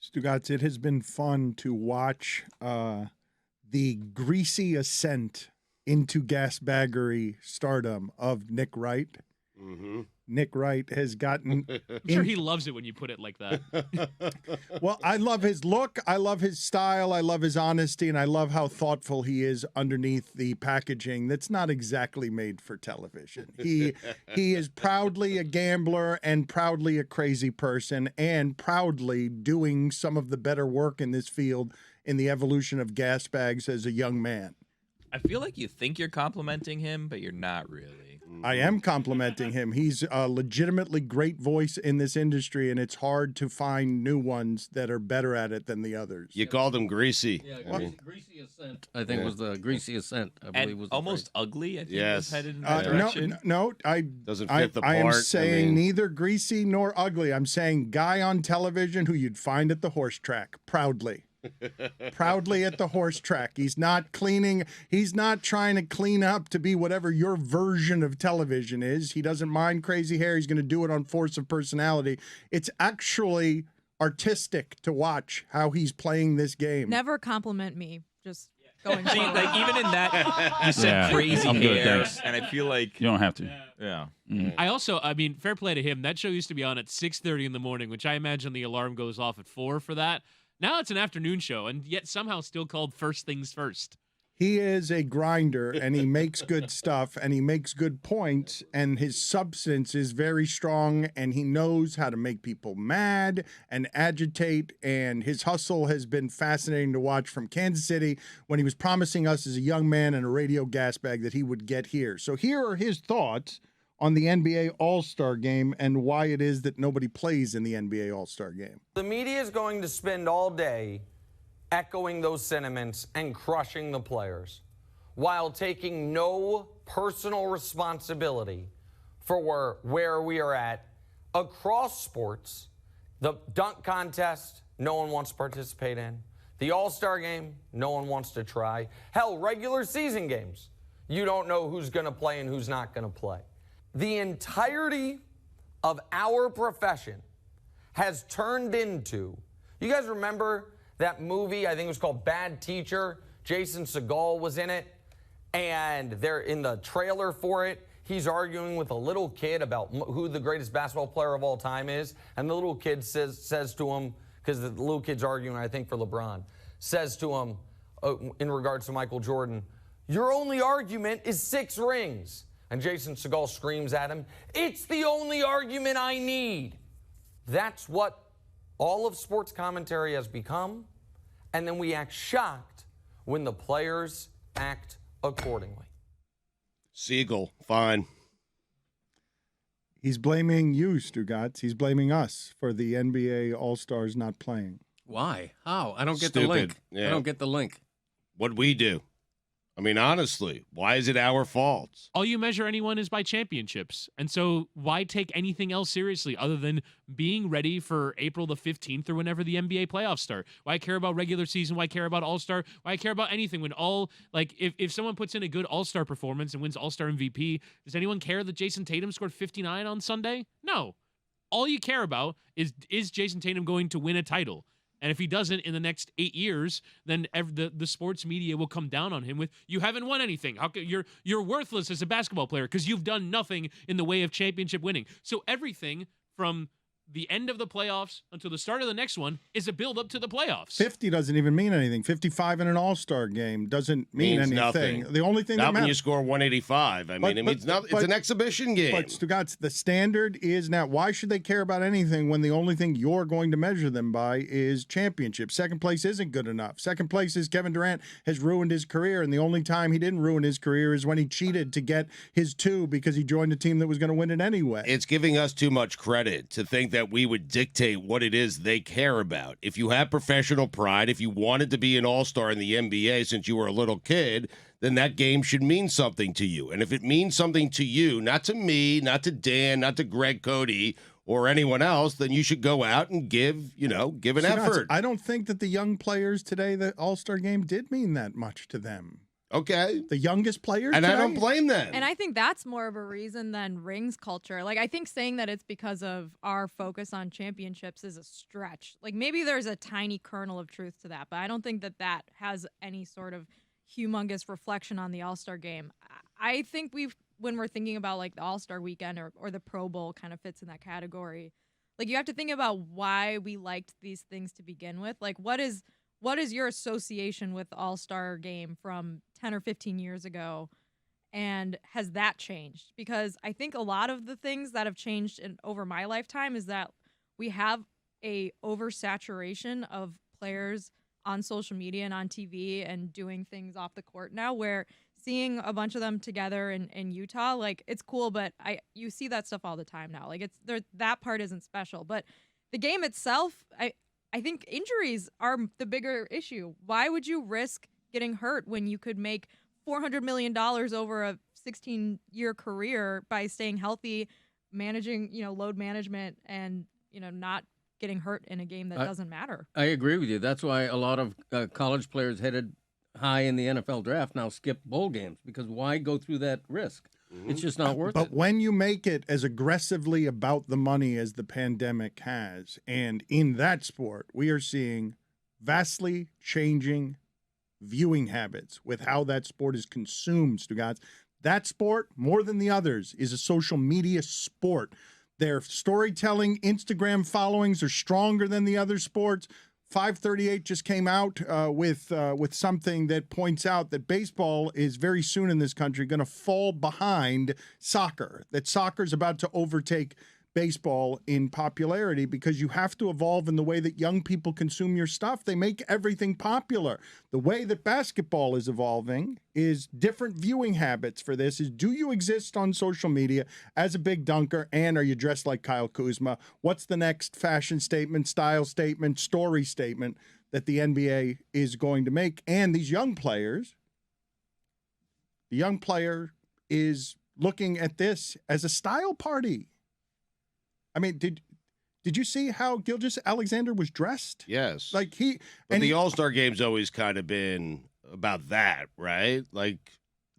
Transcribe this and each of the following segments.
Stugotz, it has been fun to watch the greasy ascent into gasbaggery stardom of Nick Wright. Mm-hmm. Nick Wright has gotten... I'm sure he loves it when you put it like that. Well, I love his look. I love his style. I love his honesty. And I love how thoughtful he is underneath the packaging that's not exactly made for television. He is proudly a gambler and proudly a crazy person and proudly doing some of the better work in this field in the evolution of gas bags as a young man. I feel like you think you're complimenting him, but you're not really. I am complimenting him. He's a legitimately great voice in this industry, and it's hard to find new ones that are better at it than the others. You called him greasy. Yeah, greasy ascent. I think was the greasy ascent. I believe And was almost ugly. I think was headed in No, that direction. doesn't fit the I am part. saying neither greasy nor ugly. I'm saying guy on television who you'd find at the horse track, proudly. Proudly at the horse track. He's not cleaning. He's not trying to clean up to be whatever your version of television is. He doesn't mind crazy hair. He's going to do it on force of personality. It's actually artistic to watch how he's playing this game. Never compliment me. Just going See, forward. like even in that, you said crazy I'm good, hair, thanks. and I feel like You don't have to. yeah. I mean, fair play to him. That show used to be on at 6:30 in the morning, which I imagine the alarm goes off at 4 for that. Now it's an afternoon show, and yet somehow still called First Things First. He is a grinder, and he makes good stuff, and he makes good points, and his substance is very strong, and he knows how to make people mad and agitate, and his hustle has been fascinating to watch from Kansas City when he was promising us as a young man in a radio gas bag that he would get here. So here are his thoughts on the NBA All-Star Game and why it is that nobody plays in the NBA All-Star Game. The media is going to spend all day echoing those sentiments and crushing the players while taking no personal responsibility for where we are at across sports. The dunk contest, no one wants to participate in. The All-Star Game, no one wants to try. Hell, regular season games, you don't know who's going to play and who's not going to play. The entirety of our profession has turned into, you guys remember that movie, I think it was called Bad Teacher? Jason Segel was in it, and they're in the trailer for it. He's arguing with a little kid about who the greatest basketball player of all time is, and the little kid says to him, because the little kid's arguing, I think, for LeBron, says to him, in regards to Michael Jordan, your only argument is 6 rings. And Jason Segel screams at him, it's the only argument I need. That's what all of sports commentary has become. And then we act shocked when the players act accordingly. Siegel, fine. He's blaming you, Stugotz. He's blaming us for the NBA All-Stars not playing. Why? How? I don't get the Stupid. link. Yeah. I don't get the link. What'd we do? I mean, honestly, why is it our fault? All you measure anyone is by championships. And so why take anything else seriously other than being ready for April the 15th or whenever the NBA playoffs start? Why care about regular season? Why care about All-Star? Why care about anything when if someone puts in a good All-Star performance and wins All-Star MVP, does anyone care that Jason Tatum scored 59 on Sunday? No. All you care about is Jason Tatum going to win a title? And if he doesn't in the next 8 years, then the sports media will come down on him with, you haven't won anything. How could, you're worthless as a basketball player because you've done nothing in the way of championship winning. So everything from the end of the playoffs until the start of the next one is a build-up to the playoffs. 50 doesn't even mean anything. 55 in an All-Star game doesn't mean Means anything. nothing. The only thing Not that when you matters. score 185. It means nothing. It's an exhibition game. But Stugotz, the standard is now, why should they care about anything when the only thing you're going to measure them by is championship? Second place isn't good enough. Second place is Kevin Durant has ruined his career, and the only time he didn't ruin his career is when he cheated to get his 2 because he joined a team that was going to win it anyway. It's giving us too much credit to think that we would dictate what it is they care about. If you have professional pride, if you wanted to be an all-star in the NBA since you were a little kid, then that game should mean something to you. And if it means something to you, not to me, not to Dan, not to Greg Cody, or anyone else, then you should go out and give an effort. I don't think that the young players today, the All-Star game did mean that much to them. Okay. The youngest players And today? I don't blame them. And I think that's more of a reason than rings culture. Like, I think saying that it's because of our focus on championships is a stretch. Like, maybe there's a tiny kernel of truth to that, but I don't think that that has any sort of humongous reflection on the All-Star game. I think when we're thinking about, like, the All-Star weekend or the Pro Bowl kind of fits in that category, like, you have to think about why we liked these things to begin with. Like, what is your association with the All-Star game from 10 or 15 years ago, and has that changed? Because I think a lot of the things that have changed over my lifetime is that we have a oversaturation of players on social media and on TV and doing things off the court now, where seeing a bunch of them together in Utah, like, it's cool, but you see that stuff all the time now. Like, that part isn't special. But the game itself, I think injuries are the bigger issue. Why would you risk getting hurt when you could make $400 million over a 16-year career by staying healthy, managing, load management, and, not getting hurt in a game that doesn't matter? I agree with you. That's why a lot of college players headed high in the NFL draft now skip bowl games, because why go through that risk? It's just not worth it. But when you make it as aggressively about the money as the pandemic has, and in that sport, we are seeing vastly changing viewing habits with how that sport is consumed, Stugotz. That sport, more than the others, is a social media sport. Their storytelling, Instagram followings are stronger than the other sports. 538 just came out with something that points out that baseball is very soon in this country going to fall behind soccer, that soccer is about to overtake baseball in popularity because you have to evolve in the way that young people consume your stuff. They make everything popular. The way that basketball is evolving is different viewing habits for this. Is, do you exist on social media as a big dunker, and are you dressed like Kyle Kuzma? What's the next fashion statement, style statement, story statement that the NBA is going to make? And these young players, the young player is looking at this as a style party. I mean, did you see how Gilgeous-Alexander was dressed? Yes. Like the All-Star game's always kind of been about that, right? Like,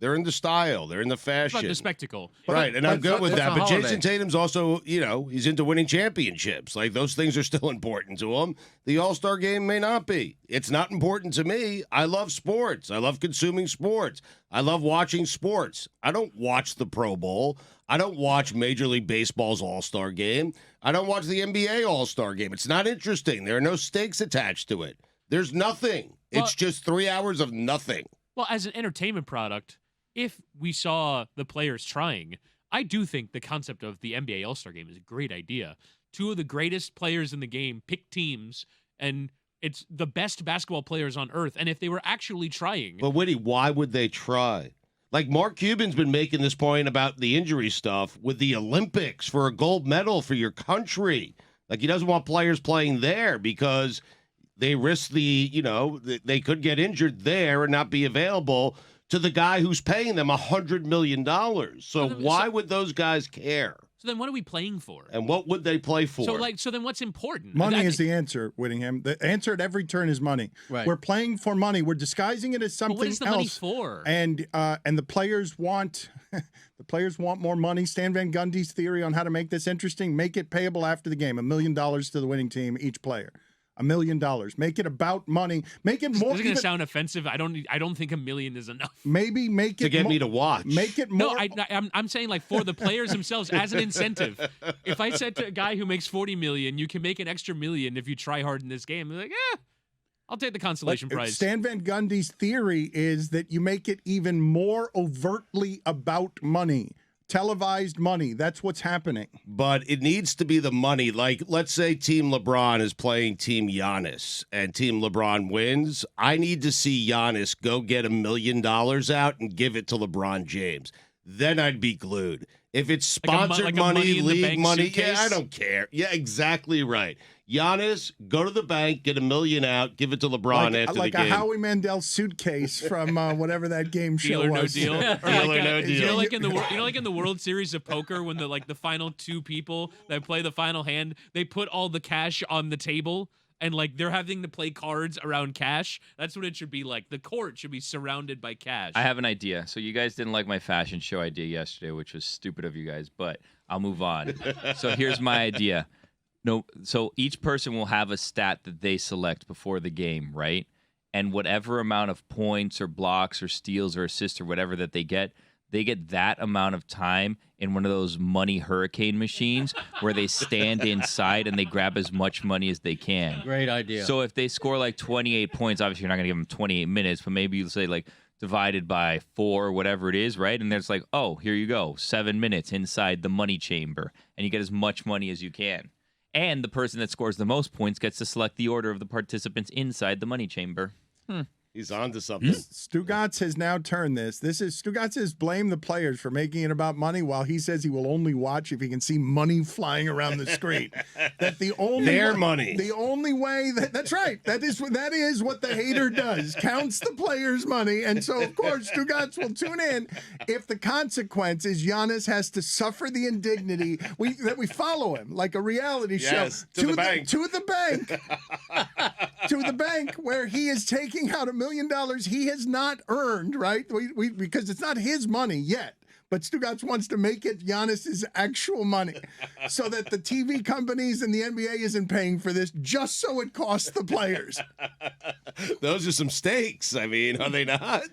they're in the style, they're in the fashion. It's about the spectacle. Right, and I'm good with that. But holiday. Jason Tatum's also, he's into winning championships. Like, those things are still important to him. The All-Star game may not be. It's not important to me. I love sports. I love consuming sports. I love watching sports. I don't watch the Pro Bowl. I don't watch Major League Baseball's All-Star game. I don't watch the NBA All-Star game. It's not interesting. There are no stakes attached to it. There's nothing. It's just 3 hours of nothing. Well, as an entertainment product, if we saw the players trying, I do think the concept of the NBA All-Star game is a great idea. Two of the greatest players in the game pick teams, and it's the best basketball players on earth. And if they were actually trying... But, Whitty, why would they try? Like, Mark Cuban's been making this point about the injury stuff with the Olympics for a gold medal for your country. Like, he doesn't want players playing there because they risk they could get injured there and not be available to the guy who's paying them $100 million. So why would those guys care? So then what are we playing for? And what would they play for? So then what's important? Money is the answer, Whittingham. The answer at every turn is money. Right. We're playing for money. We're disguising it as something But what is the else. money for? And the players want more money. Stan Van Gundy's theory on how to make this interesting: make it payable after the game. $1 million to the winning team, each player. $1 million. Make it about money. Make it more. This is going to sound offensive. I don't think $1 million is enough. Maybe make it to get more, me to watch. Make it more. No, I'm saying, like, for the players themselves as an incentive. If I said to a guy who makes $40 million, you can make an extra $1 million if you try hard in this game, they're like, I'll take the consolation prize. Stan Van Gundy's theory is that you make it even more overtly about money. Televised money. That's what's happening. But it needs to be the money. Like, let's say Team LeBron is playing Team Giannis and Team LeBron wins. I need to see Giannis go get $1 million out and give it to LeBron James. Then I'd be glued. If it's sponsored money, league money, suitcase? I don't care. Yeah, exactly right. Giannis, go to the bank, get $1 million out, give it to LeBron after the like game. a Howie Mandel suitcase from whatever that game show Deal or was. no deal. Deal or no deal. Like in the World Series of Poker, when the final two people that play the final hand, they put all the cash on the table and like they're having to play cards around cash. That's what it should be like. The court should be surrounded by cash. I have an idea. So you guys didn't like my fashion show idea yesterday, which was stupid of you guys, but I'll move on. So here's my idea. No, so each person will have a stat that they select before the game, right? And whatever amount of points or blocks or steals or assists or whatever that they get that amount of time in one of those money hurricane machines where they stand inside and they grab as much money as they can. Great idea. So if they score like 28 points, obviously you're not going to give them 28 minutes, but maybe you say like divided by 4, whatever it is, right? And there's like, oh, here you go, 7 minutes inside the money chamber, and you get as much money as you can. And the person that scores the most points gets to select the order of the participants inside the money chamber. He's on to something. Stugotz has now turned this. Stugotz has blamed the players for making it about money, while he says he will only watch if he can see money flying around the screen. That the only Their money. The only way that's right. That is what the hater does. Counts the players' money, and so of course Stugotz will tune in if the consequence is Giannis has to suffer the indignity that we follow him like a reality show to the bank. To the bank. To the bank, where he is taking out $1 million he has not earned, right? Because it's not his money yet. But Stugotz wants to make it Giannis's actual money so that the TV companies and the NBA isn't paying for this, just so it costs the players. Those are some stakes. I mean, are they not?